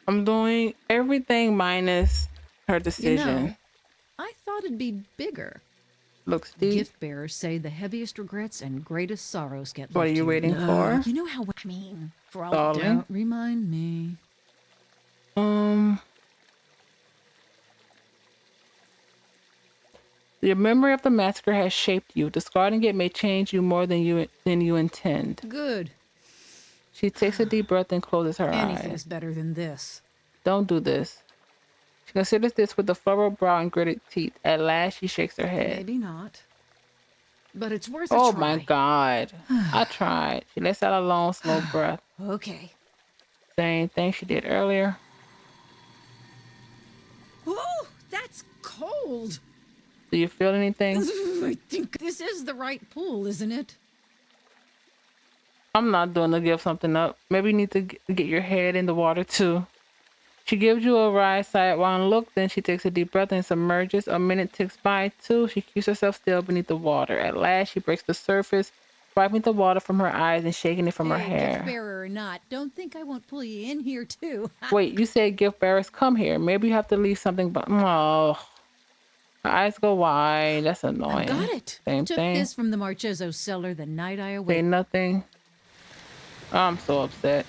I'm doing everything minus her You know, decision. I thought it'd be bigger. Looks deep. Gift bearers say the heaviest regrets and greatest sorrows get What are left you here. waiting for? You know how I mean. For all. Stalling. Don't remind me. Um, your memory of the massacre has shaped you. Discarding it may change you more than you intend. Good. She takes a deep breath and closes her eyes. Anything's better than this. Don't do this. She considers this with a furrowed brow and gritted teeth. At last, she shakes her head. Maybe not. But it's worth a Oh my try. God. I tried. She lets out a long, slow breath. Okay. Same thing she did earlier. Oh, that's cold. Do you feel anything? I think this is the right pool, isn't it? I'm not doing to give something up. Maybe you need to get your head in the water too. She gives you a wry sideways look, then she takes a deep breath and submerges. A minute ticks by too. She keeps herself still beneath the water. At last, she breaks the surface, wiping the water from her eyes and shaking it from her Hey, gift hair. bearer or not, don't think I won't pull you in here too. Wait, you said gift bearers come here. Maybe you have to leave something, but oh, her eyes go wide. That's I've got annoying. it. Same Took thing. this from the Marchezo cellar the night I Say awakened. nothing. I'm so upset.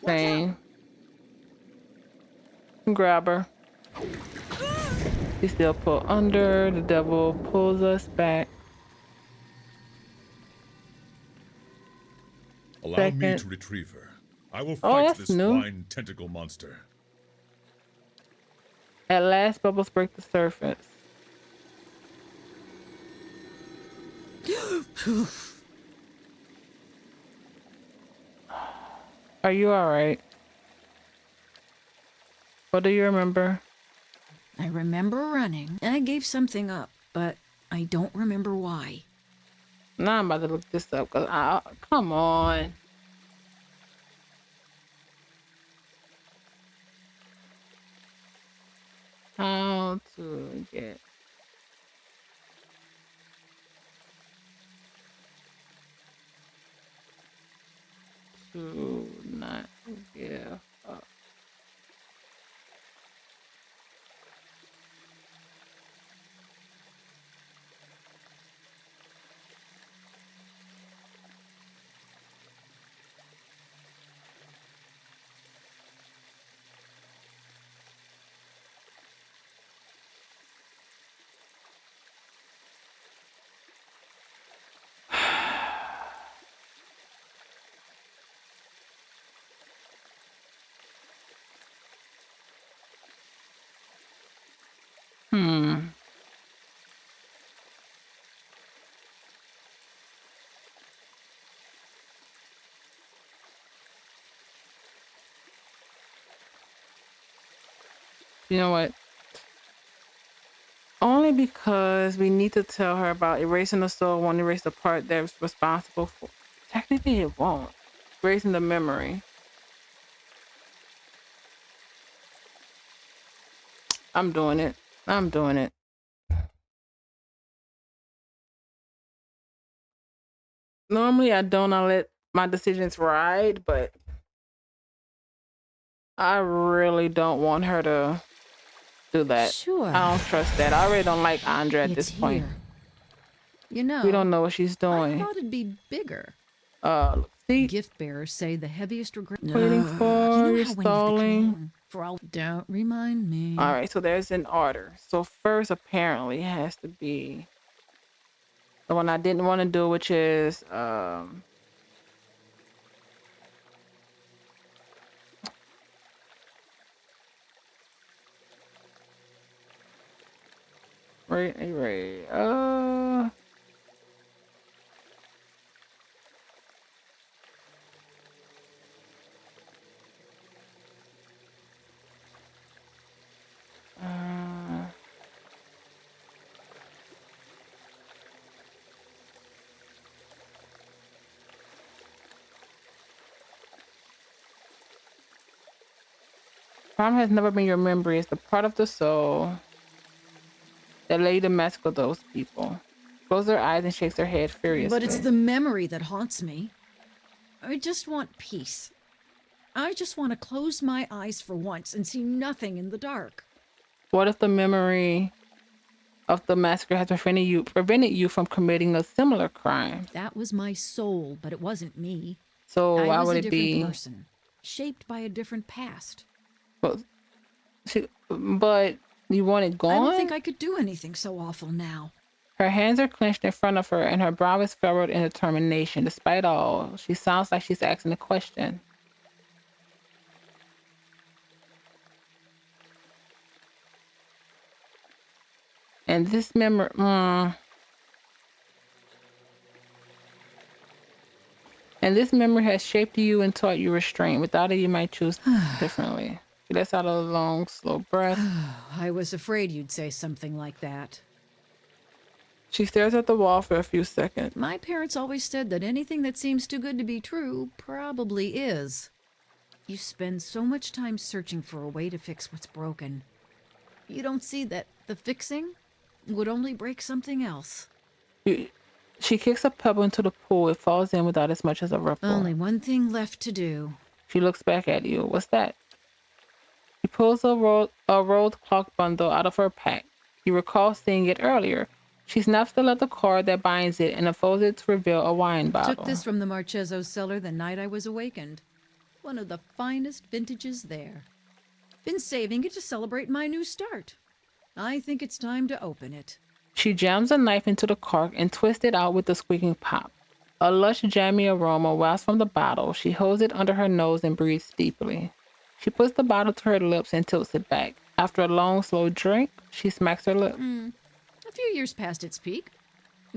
Watch out! Same. Grab her. She's still pulled under. The devil pulls us back. Allow me Second. to retrieve her. I will Oh, fight that's this new. swine tentacle monster. At last, bubbles break the surface. Are you alright? What do you remember? I remember running. I gave something up, but I don't remember why. Now I'm about to look this up because come on. How to get to not give up. Hmm. You know what? Only because we need to tell her about erasing the soul won't erase the part that's responsible for. Technically, it won't. Erasing the memory. I'm doing it. I'm doing it. Normally, I don't. I let my decisions ride, but I really don't want her to do that. Sure. I don't trust that. I really don't like Andra at It's this point. here. You We don't know, know what she's I doing. thought it'd be bigger. See, Gift bearers say the heaviest regret. waiting You for know you're how when you've been stalling. clean for all. Don't remind All me. right, so there's an order. So first, apparently, has to be the one I didn't want to do, which is right. Uh, Problem has never been your memory. It's the part of the soul. that lady to massacre those people. Closes her eyes and shakes her head But it's furiously. the memory that haunts me. I just want peace. I just want to close my eyes for once and see nothing in the dark. What if the memory of the massacre has prevented you from committing a similar crime? That was my soul, but it wasn't me. So I why was would a it different be? person, shaped by a different past. Well, but you want it I don't gone? think I could do anything so awful now. Her hands are clenched in front of her, and her brow is furrowed in determination. Despite all, she sounds like she's asking a question. And this memory, and this memory has shaped you and taught you restraint. Without it, you might choose differently. She lets out a long, slow breath. I was afraid you'd say something like that. She stares at the wall for a few seconds. My parents always said that anything that seems too good to be true probably is. You spend so much time searching for a way to fix what's broken. You don't see that the fixing would only break something else. She kicks a pebble into the pool. It falls in without as much as a ripple. Only one thing left to do. She looks back at you. What's that? She pulls a rolled clock bundle out of her pack. You recall seeing it earlier. She snaps the leather cord that binds it and unfolds it to reveal a wine bottle. Took this from the Marcheso's cellar the night I was awakened. One of the finest vintages there. Been saving it to celebrate my new start. I think it's time to open it. She jams a knife into the cork and twists it out with a squeaking pop. A lush, jammy aroma wafts from the bottle. She holds it under her nose and breathes deeply. She puts the bottle to her lips and tilts it back. After a long, slow drink, she smacks her lip. A few years past its peak.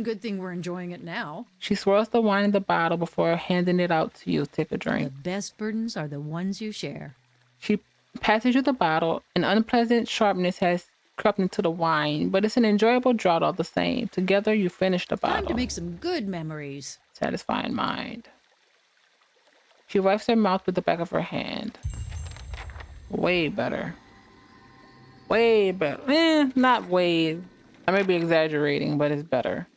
Good thing we're enjoying it now. She swirls the wine in the bottle before handing it out to you. Take a drink. The best burdens are the ones you share. She passes you the bottle. An unpleasant sharpness has crept into the wine, but it's an enjoyable draught all the same. Together, you finish the bottle. Time to make some good memories. Satisfying mind. She wipes her mouth with the back of her hand. Way better. Way better. Not way. I may be exaggerating, but it's better.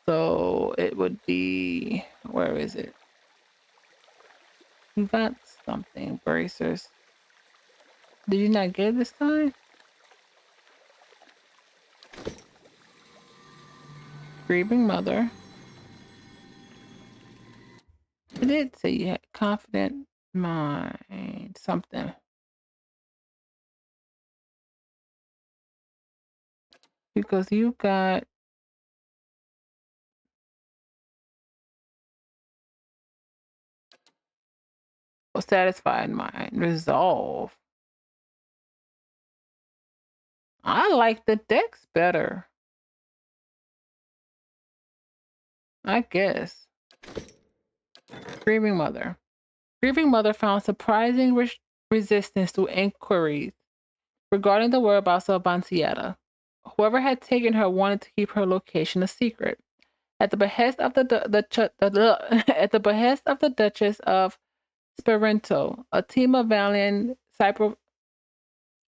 So it would be, where is it? You got something, bracers. Did you not get it this time? Grieving mother. It did say you had confident mind, something. Because you got a satisfied mind, resolve. I like the decks better. I guess. Grieving mother. Grieving mother found surprising resistance to inquiries regarding the whereabouts of Bancietta. Whoever had taken her wanted to keep her location a secret. At the behest of at the behest of the Duchess of Sperento, a team of valiant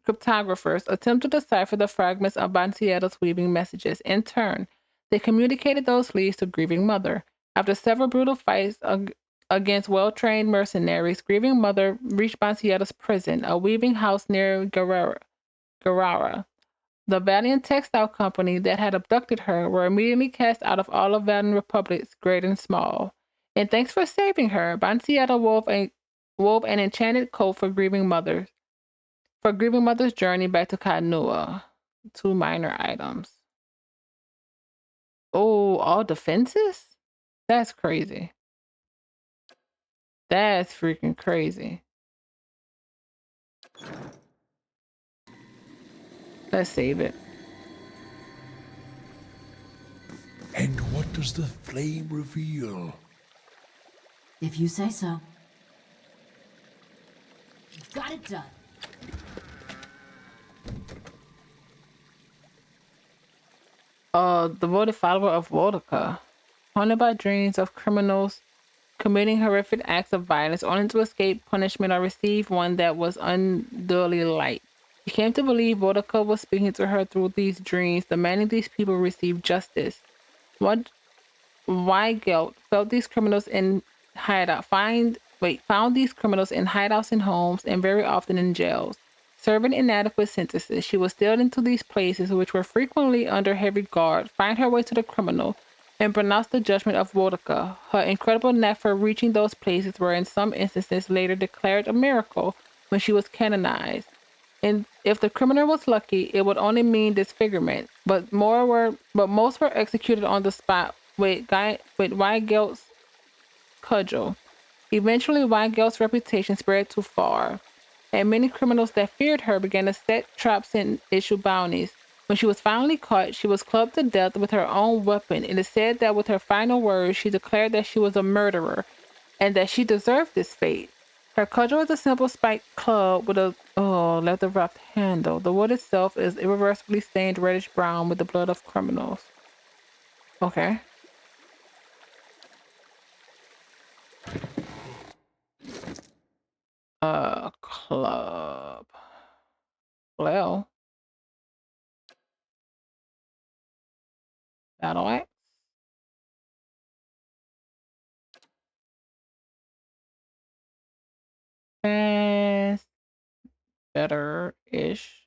cryptographers attempted to decipher the fragments of Bancietta's weaving messages. In turn, they communicated those leads to Grieving Mother. After several brutal fights against well-trained mercenaries, Grieving Mother reached Bancietta's prison, a weaving house near Garara. The valiant textile company that had abducted her were immediately cast out of all of Valiant Republics, great and small. And thanks for saving her, Bancietta wove an enchanted coat for Grieving Mother's journey back to Kainua. 2 minor items. Oh, all defenses? That's crazy. That's freaking crazy. Let's save it. And what does the flame reveal? If you say so. Got it done. Devoted follower of Wodaka, haunted by dreams of criminals committing horrific acts of violence only to escape punishment or receive one that was unduly light. She came to believe Boudica was speaking to her through these dreams, demanding these people receive justice. One Weigelt felt these criminals in found these criminals in hideouts and homes and very often in jails. Serving inadequate sentences, she was stealed into these places, which were frequently under heavy guard, find her way to the criminal, and pronounce the judgment of Boudica. Her incredible knack for reaching those places were in some instances later declared a miracle when she was canonized. And if the criminal was lucky, it would only mean disfigurement. But most were executed on the spot with Weigel's cudgel. Eventually, Weigel's reputation spread too far, and many criminals that feared her began to set traps and issue bounties. When she was finally caught, she was clubbed to death with her own weapon. It is said that with her final words, she declared that she was a murderer and that she deserved this fate. Her cudgel is a simple spiked club with a leather wrapped handle. The wood itself is irreversibly stained reddish brown with the blood of criminals. Okay. Club. Well, battle axe. Fast. Better-ish.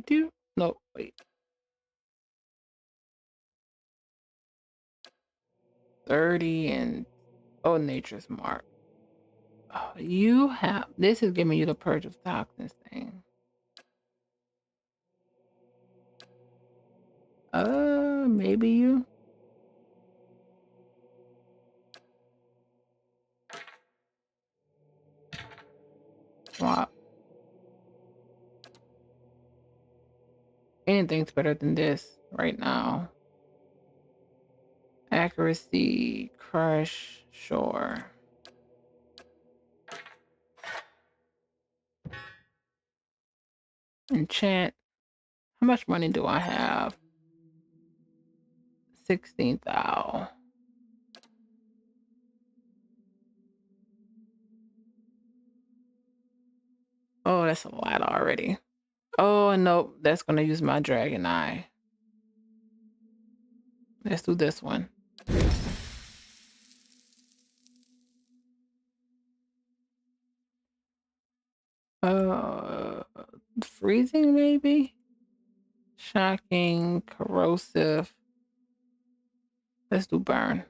Do. No, wait. 30 and nature's mark. Oh, you have this is giving you the purge of toxins thing. Maybe you. Swap. Anything's better than this right now. Accuracy, crush, sure. Enchant. How much money do I have? 16,000. Oh, that's a lot already. Oh, nope. That's going to use my dragon eye. Let's do this one. Freezing maybe? Shocking, corrosive. Let's do burn.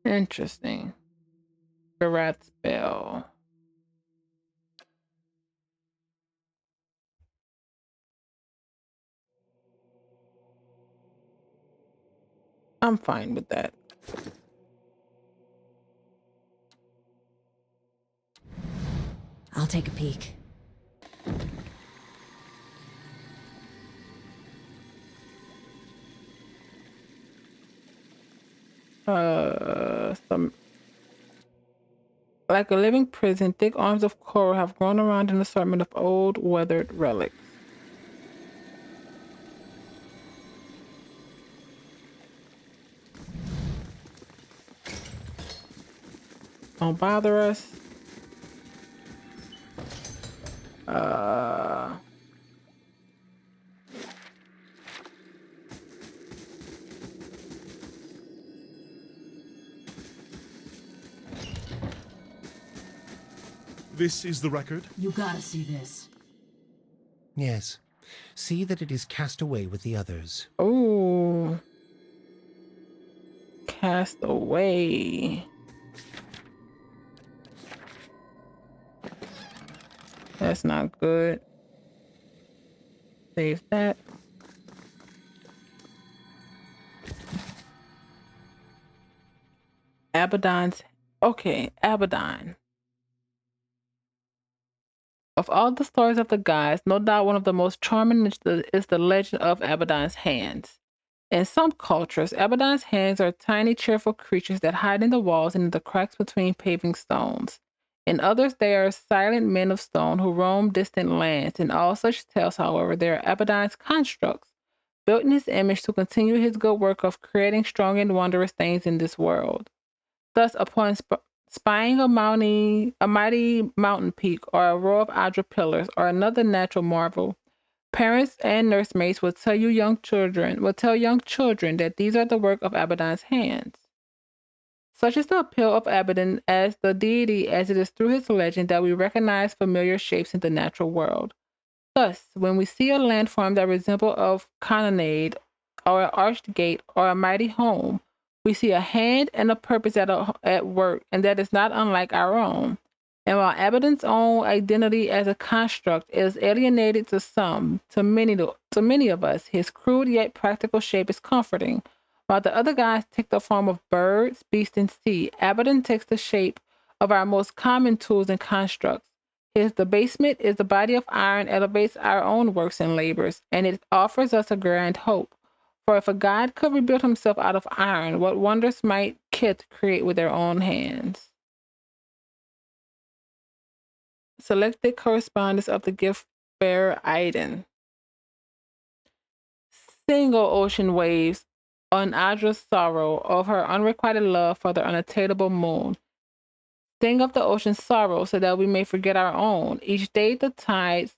Interesting. Rat spell. I'm fine with that. I'll take a peek. Some like a living prison, thick arms of coral have grown around an assortment of old, weathered relics. Don't bother us. This is the record? You gotta see this. Yes. See that it is cast away with the others. Oh. Cast away. That's not good. Save that. Abaddon's. Okay, Abaddon. Of all the stories of the gods, no doubt one of the most charming is the legend of Abaddon's hands. In some cultures, Abaddon's hands are tiny, cheerful creatures that hide in the walls and in the cracks between paving stones. In others, they are silent men of stone who roam distant lands. In all such tales, however, they are Abaddon's constructs, built in his image to continue his good work of creating strong and wondrous things in this world. Thus, upon spying a mighty mountain peak, or a row of Adra pillars, or another natural marvel, parents and nursemaids will tell young children that these are the work of Abaddon's hands. Such is the appeal of Abaddon as the deity, as it is through his legend that we recognize familiar shapes in the natural world. Thus, when we see a landform that resembles a colonnade, or an arched gate, or a mighty home, we see a hand and a purpose at work, and that is not unlike our own. And while Abaddon's own identity as a construct is alienated to some, to many of us, his crude yet practical shape is comforting. While the other gods take the form of birds, beasts, and sea, Abaddon takes the shape of our most common tools and constructs. His debasement is the body of iron elevates our own works and labors, and it offers us a grand hope. For if a god could rebuild himself out of iron, what wonders might kith create with their own hands? Selected correspondence of the gift bearer Aiden. Single ocean waves on Adra's sorrow of her unrequited love for the unattainable moon. Sing of the ocean's sorrow so that we may forget our own. Each day the tides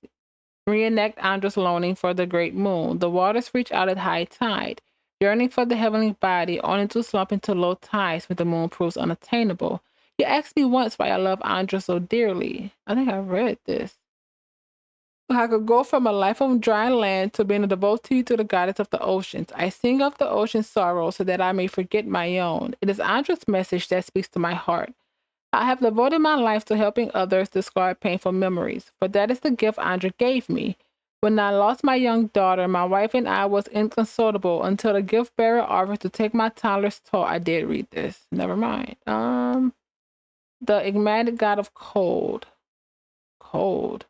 reenact Andra's longing for the great moon. The waters reach out at high tide, yearning for the heavenly body, only to slump into low tides when the moon proves unattainable. You asked me once why I love Andra so dearly. I think I read this. I could go from a life of dry land to being a devotee to the goddess of the oceans. I sing of the ocean's sorrow so that I may forget my own. It is Andra's message that speaks to my heart. I have devoted my life to helping others discard painful memories, for that is the gift Andra gave me. When I lost my young daughter, my wife and I was inconsolable until the gift bearer offered to take my toddler's toll. I did read this. Never mind. The enigmatic god of cold. Cold.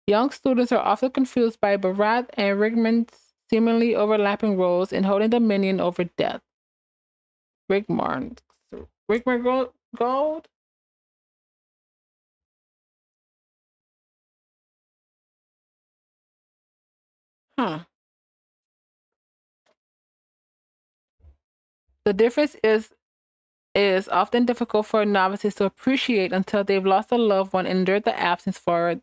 Young students are often confused by Bharat and Rigmond's seemingly overlapping roles in holding dominion over death. Rigmond Gold? Huh. The difference is often difficult for novices to appreciate until they've lost a loved one and endured the absence for a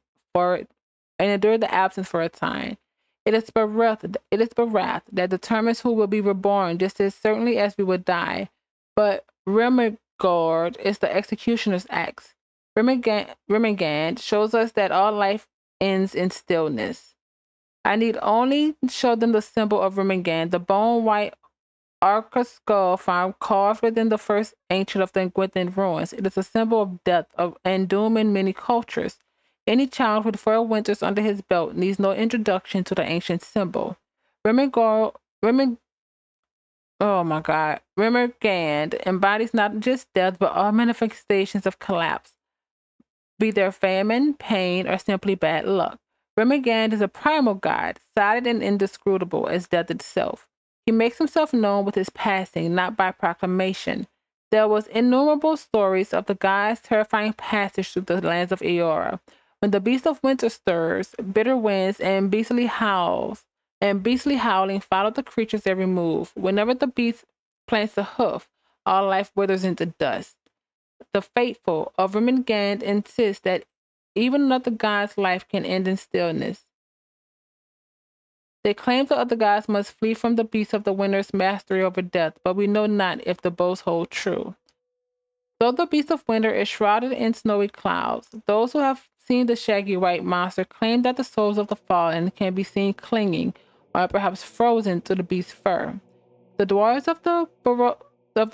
time. It is Barath that determines who will be reborn just as certainly as we would die. But Remigord is the executioner's axe. Remigand shows us that all life ends in stillness. I need only show them the symbol of Remigand, the bone white Arca skull found carved within the first ancient of the Gwynplaine ruins. It is a symbol of death and doom in many cultures. Any child with 4 winters under his belt needs no introduction to the ancient symbol. Remigand embodies not just death, but all manifestations of collapse, be there famine, pain, or simply bad luck. Remigand is a primal god, silent and inscrutable as death itself. He makes himself known with his passing, not by proclamation. There was innumerable stories of the god's terrifying passage through the lands of Eora. When the beast of winter stirs, bitter winds and beastly howling follow the creature's every move. Whenever the beast plants a hoof, all life withers into dust. The faithful of Remingand insist that even another god's life can end in stillness. They claim the other gods must flee from the beast of the winter's mastery over death, but we know not if the boast hold true. Though the beast of winter is shrouded in snowy clouds, those who have seen the shaggy white monster claim that the souls of the fallen can be seen clinging, or perhaps frozen, to the beast's fur. The dwarves of the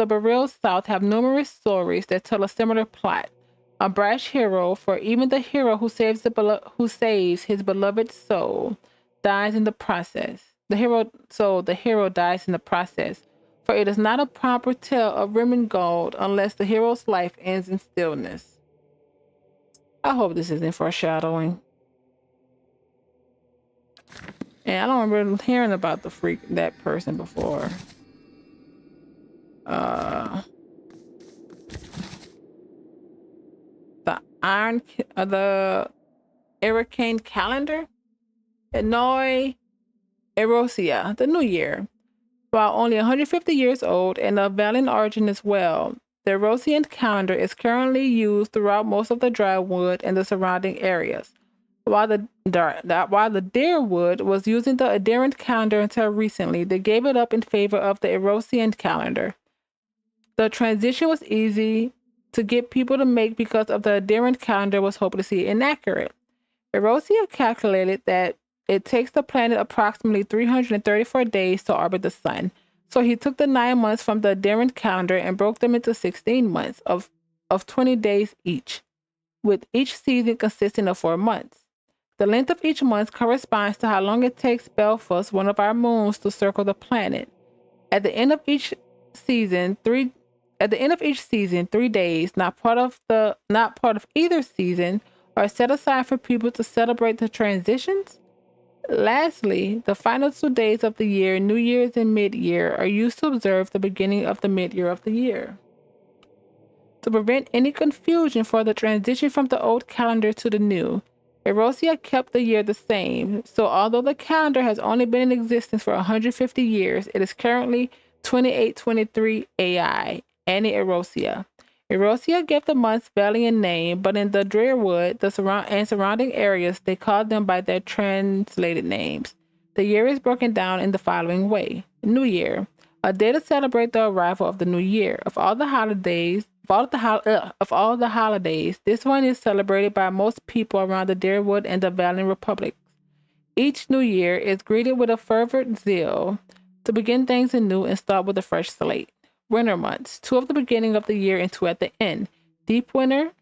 Baril South have numerous stories that tell a similar plot. A brash hero, for even the hero who saves his beloved soul, dies in the process. The hero dies in the process, for it is not a proper tale of Rimengold unless the hero's life ends in stillness. I hope this isn't foreshadowing. And I don't remember hearing about that person before. the Hurricane calendar, Noi Erosia, the New Year. While only 150 years old and of Valiant origin as well, the Erosian calendar is currently used throughout most of the drywood and the surrounding areas. While the Deerwood was using the adherent calendar until recently, they gave it up in favor of the Erosian calendar. The transition was easy to get people to make because of the adherent calendar was hopelessly inaccurate. Erosia calculated that it takes the planet approximately 334 days to orbit the sun. So he took the 9 months from the adherent calendar and broke them into 16 months of 20 days each, with each season consisting of 4 months. The length of each month corresponds to how long it takes Belphus, one of our moons, to circle the planet. At the end of each season, 3 days, not part of either season, are set aside for people to celebrate the transitions. Lastly, the final 2 days of the year, New Year's and Mid-Year, are used to observe the beginning of the mid-year of the year. To prevent any confusion for the transition from the old calendar to the new, Erosia kept the year the same, so although the calendar has only been in existence for 150 years, it is currently 2823 AI, Annie Erosia. Erosia gave the months Valiant name, but in the Drearwood and surrounding areas, they called them by their translated names. The year is broken down in the following way. New Year, a day to celebrate the arrival of the new year. Of all the holidays, this one is celebrated by most people around the Deerwood and the Valiant Republic. Each new year is greeted with a fervent zeal to begin things anew and start with a fresh slate. Winter months, 2 at the beginning of the year and 2 at the end. Deep winter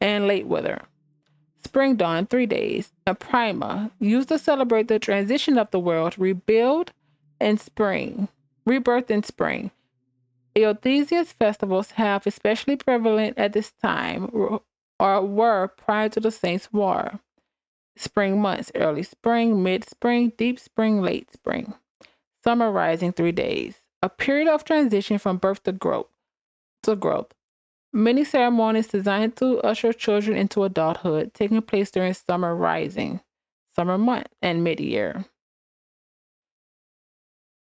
and late winter. Spring dawn, 3 days. A prima, used to celebrate the transition of the world, rebirth in spring. Eothesia's festivals have especially prevalent at this time, or were prior to the Saints' War. Spring months, early spring, mid-spring, deep spring, late spring. Summer rising, 3 days. A period of transition from birth to growth. Many ceremonies designed to usher children into adulthood, taking place during summer rising, summer month, and mid-year.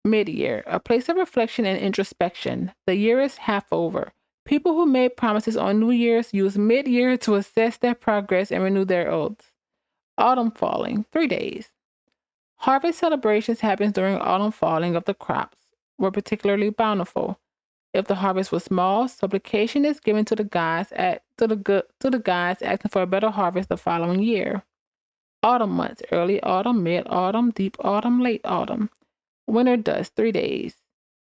Mid-year, a place of reflection and introspection. The year is half over. People who made promises on New Year's use mid-year to assess their progress and renew their oaths. Autumn falling, 3 days. Harvest celebrations happen during autumn falling of the crops, were particularly bountiful. If the harvest was small, supplication is given to the gods asking for a better harvest the following year. Autumn months, early autumn, mid-autumn, deep autumn, late autumn. Winter dust, 3 days.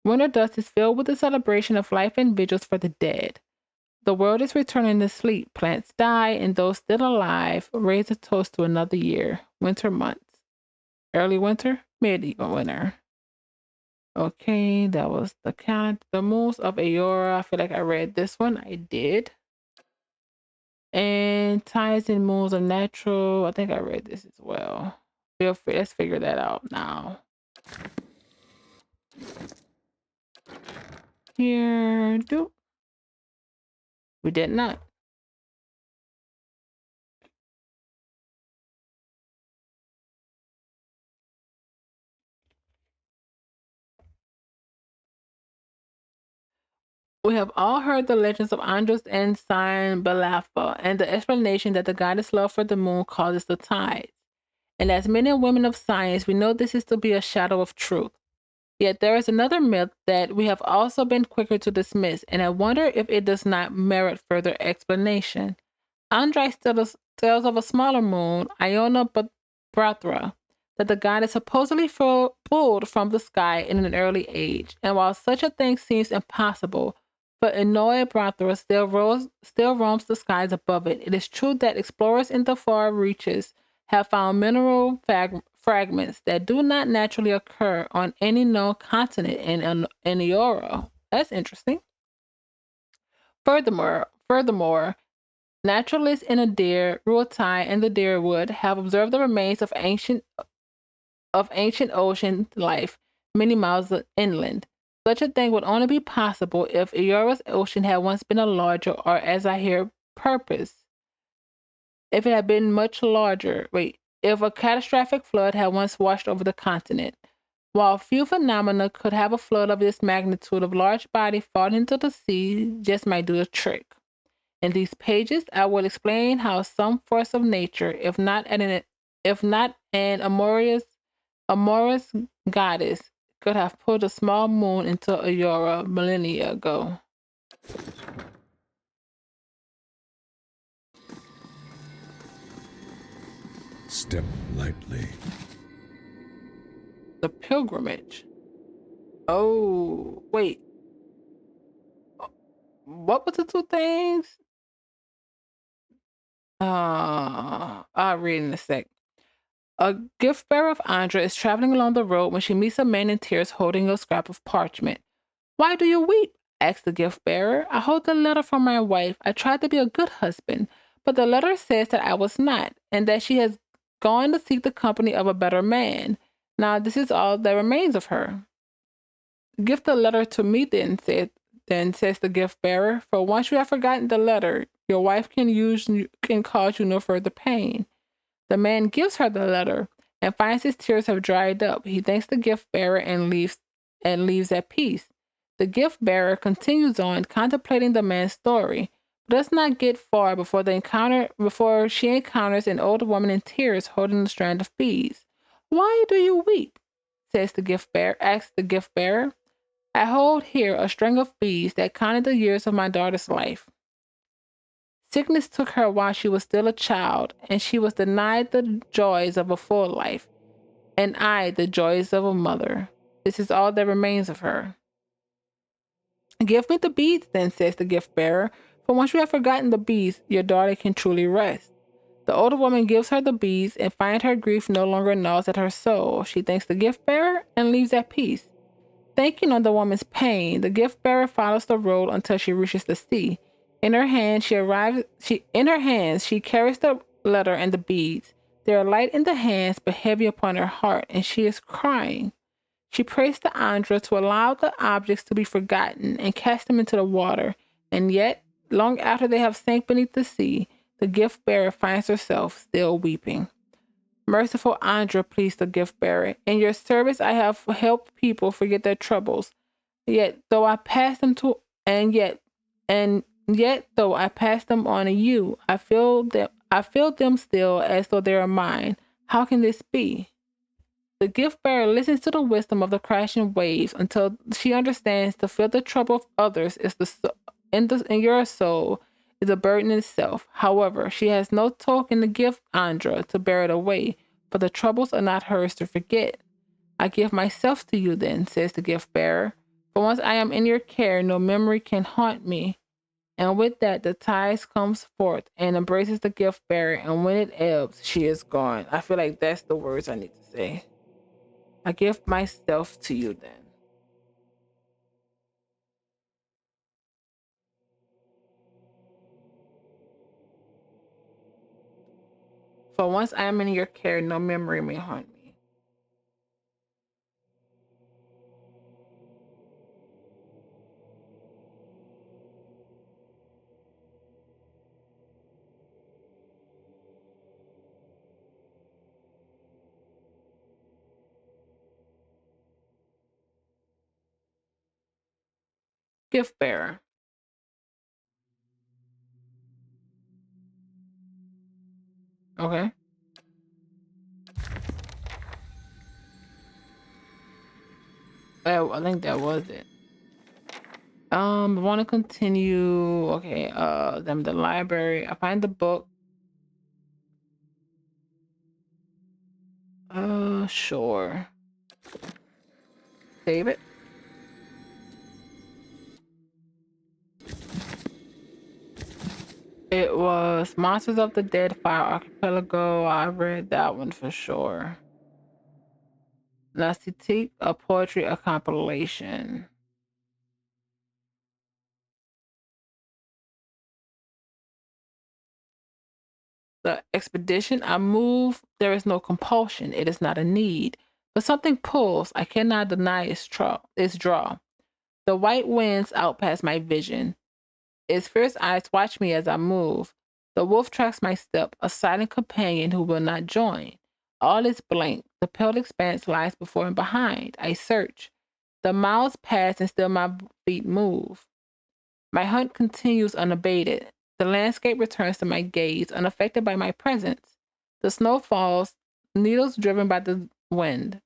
Winter dust is filled with the celebration of life and vigils for the dead. The world is returning to sleep. Plants die, and those still alive raise a toast to another year. Winter months. Early winter, mid-winter. Okay, that was the moons of Aurora. I feel like I read this one. I did. And tides and moons are natural. I think I read this as well. Feel free. Let's figure that out now. Here, do. We did not. We have all heard the legends of Andros and Sign Balafa and the explanation that the goddess love for the moon causes the tides. And as men and women of science, we know this is to be a shadow of truth. Yet there is another myth that we have also been quicker to dismiss, and I wonder if it does not merit further explanation. Andros tells of a smaller moon, Iona Brathra, that the goddess supposedly pulled from the sky in an early age. And while such a thing seems impossible, but Inoue Brathra still roams the skies above it, it is true that explorers in the far reaches have found mineral fragments that do not naturally occur on any known continent in Eora. That's interesting. Furthermore, naturalists in Adair, Ruatai, and the Deerwood have observed the remains of ancient ocean life many miles inland. Such a thing would only be possible if Eora's ocean had once been a larger, or as I hear, purpose. if it had been much larger. If a catastrophic flood had once washed over the continent. While few phenomena could have a flood of this magnitude, of large body falling into the sea just might do the trick. In these pages, I will explain how some force of nature, if not an amorous goddess, could have pulled a small moon into Aurora millennia ago. Step lightly. The pilgrimage. Oh, wait. What was the two things? I'll read in a sec. A gift bearer of Andra is traveling along the road when she meets a man in tears holding a scrap of parchment. Why do you weep? Asked the gift bearer. I hold the letter from my wife. I tried to be a good husband, but the letter says that I was not, and that she has gone to seek the company of a better man. Now this is all that remains of her. Give the letter to me then says the gift bearer, for once you have forgotten the letter, your wife can cause you no further pain. The man gives her the letter and finds his tears have dried up. He thanks the gift bearer and leaves at peace. The gift bearer continues on contemplating the man's story, but does not get far before she encounters an old woman in tears holding a strand of beads. Why do you weep? Asks the gift bearer. I hold here a string of beads that counted the years of my daughter's life. Sickness took her while she was still a child, and she was denied the joys of a full life, and I the joys of a mother. This is all that remains of her. Give me the beads, then, says the gift bearer, for once you have forgotten the beads, your daughter can truly rest. The older woman gives her the beads and finds her grief no longer gnaws at her soul. She thanks the gift bearer and leaves at peace. Thanking on the woman's pain, the gift bearer follows the road until she reaches the sea. In her hands, she carries the letter and the beads. They are light in the hands, but heavy upon her heart, and she is crying. She prays to Andra to allow the objects to be forgotten and cast them into the water. And yet, long after they have sank beneath the sea, the gift bearer finds herself still weeping. Merciful Andra, pleased the gift bearer, in your service I have helped people forget their troubles. Yet though I pass them to and yet though I pass them on to you, I feel them still as though they are mine. How can this be? The gift bearer listens to the wisdom of the crashing waves until she understands to feel the trouble of others is in your soul is a burden in itself. However, she has no token to give Andra to bear it away, for the troubles are not hers to forget. I give myself to you then, says the gift bearer. For once I am in your care, no memory can haunt me. And with that, the tide comes forth and embraces the gift bearer, and when it ebbs, she is gone. I feel like that's the words I need to say. I give myself to you then. For once I am in your care, no memory may haunt me. Gift bearer. Okay. I think that was it. I want to continue. Okay. Them the library. I find the book. Sure. Save it. It was Monsters of the Dead Fire Archipelago. I read that one for sure. La Citique, a poetry, a compilation. The expedition I move, there is no compulsion. It is not a need. But something pulls. I cannot deny its draw. The white winds out past my vision. Its fierce eyes watch me as I move. The wolf tracks my step, a silent companion who will not join. All is blank. The pale expanse lies before and behind. I search. The miles pass and still my feet move. My hunt continues unabated. The landscape returns to my gaze, unaffected by my presence. The snow falls, needles driven by the wind.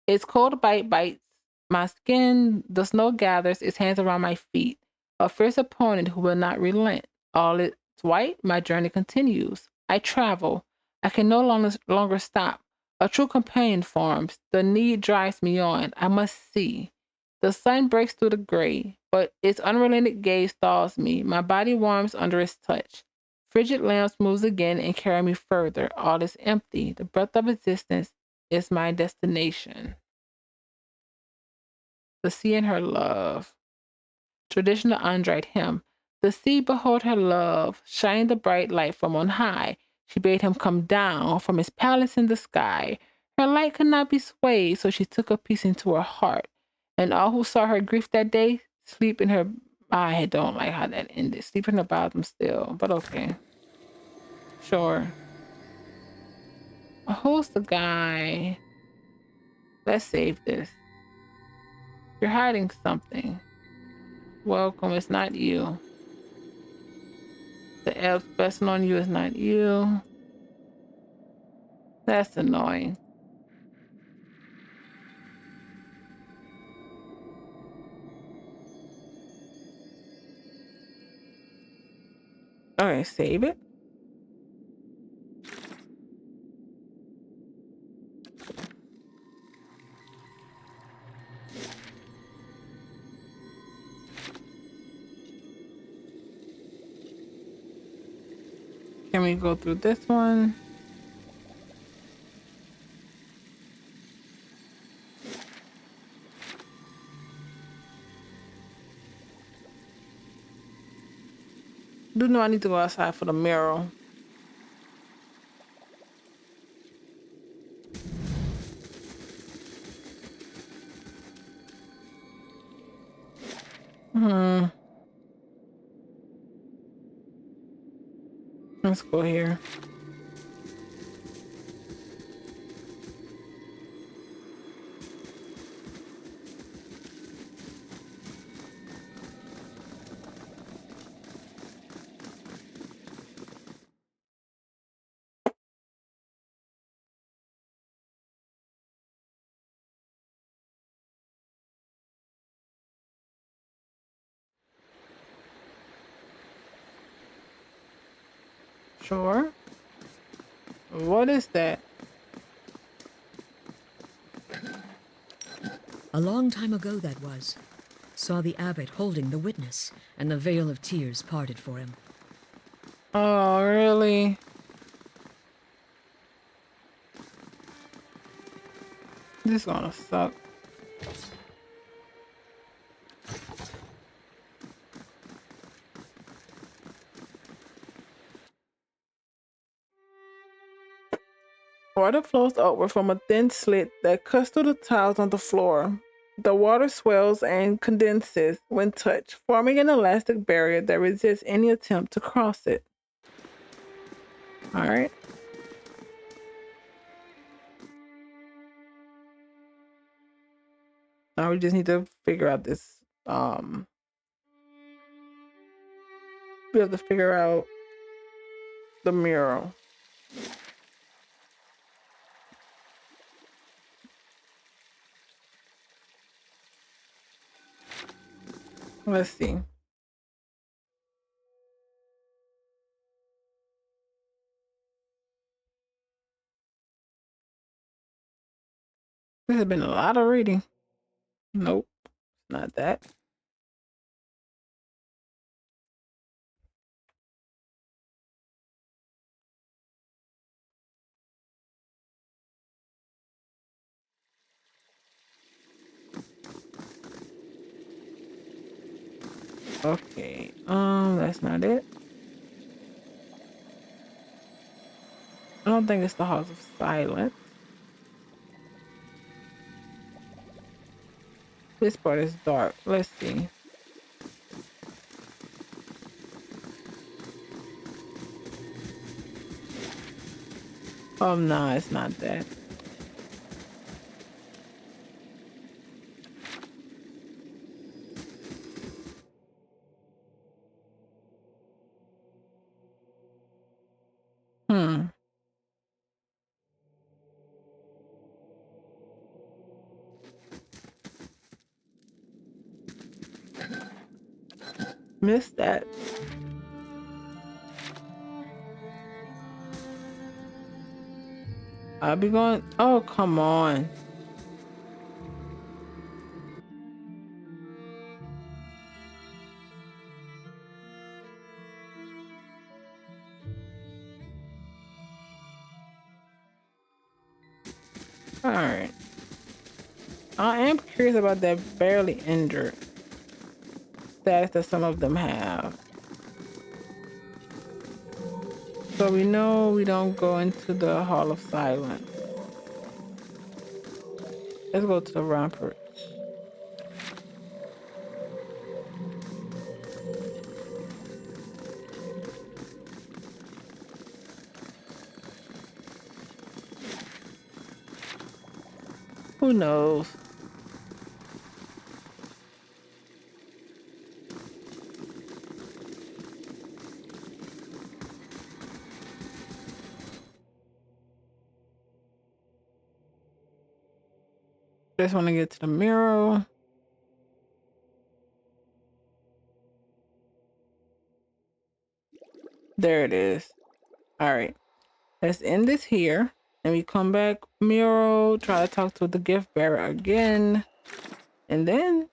Its cold bite bites my skin. The snow gathers its hands around my feet. A fierce opponent who will not relent. All is white, my journey continues. I travel. I can no longer stop. A true companion forms. The need drives me on. I must see. The sun breaks through the gray, but its unrelenting gaze stalls me. My body warms under its touch. Frigid lamps moves again and carry me further. All is empty. The breath of existence is my destination. The sea and her love. Traditional Android hymn. The sea behold her love, shining the bright light from on high. She bade him come down from his palace in the sky. Her light could not be swayed, so she took a piece into her heart. And all who saw her grief that day sleep in her. I don't like how that ended. Sleep in her bottom still, but okay. Sure. Who's the guy? Let's save this. You're hiding something. Welcome, it's not you. The elf's blessing on you is not you. That's annoying. Okay, save it. Can we go through this one? Do know I need to go outside for the mirror. Hmm. Let's go here. Sure. What is that? A long time ago that was. Saw the abbot holding the witness, and the veil of tears parted for him. Oh, really? This is gonna suck. Water flows upward from a thin slit that cuts through the tiles on the floor. The water swells and condenses when touched, forming an elastic barrier that resists any attempt to cross it. All right. Now we just need to figure out this. We have to figure out the mural. Let's see. This has been a lot of reading. Nope, not that. Okay, that's not it. I don't think it's the House of Silence. This part is dark. Let's see. Oh no, it's not that. Hmm. Missed that. I'll be going. Oh, come on. All right. I am curious about that barely injured status that some of them have. So we know we don't go into the Hall of Silence. Let's go to the Rampart. Who knows? Just want to get to the mirror. There it is. All right. Let's end this here. And we come back, Miro, try to talk to the gift bearer again. And then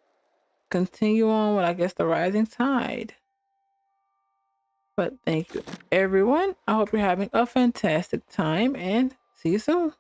continue on with, I guess, the rising tide. But thank you, everyone. I hope you're having a fantastic time and see you soon.